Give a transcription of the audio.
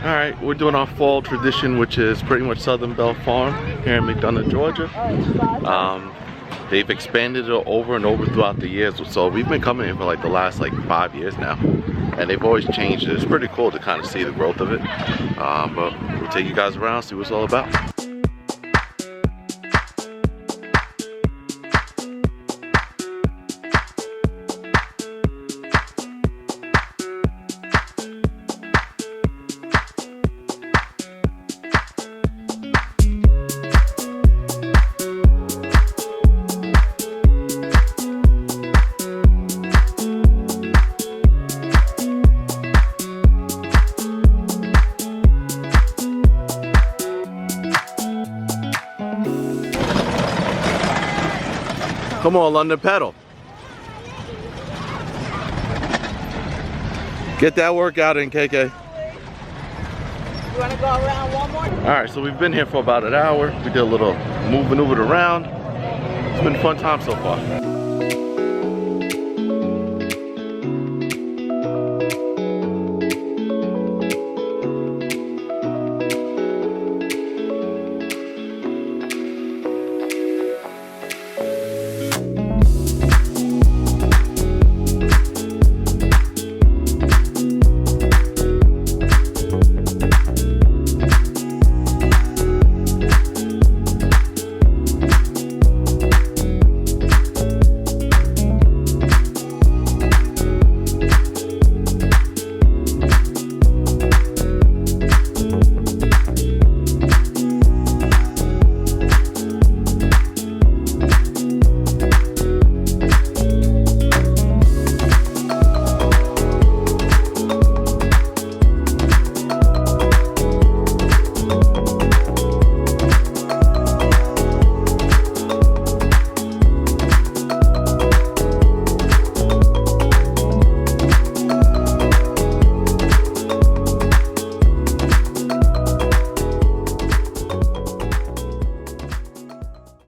Alright, we're doing our fall tradition, which is pretty much Southern Belle Farm here in McDonough, Georgia. They've expanded it over and over throughout the years, so we've been coming here for like the last 5 years now. And they've always changed it. It's pretty cool to kind of see the growth of it. But we'll take you guys around, see what it's all about. Come on, London, pedal. Get that workout in, KK. You want to go around one more? Alright, so we've been here for about an hour. We did a little maneuvered around. It's been a fun time so far.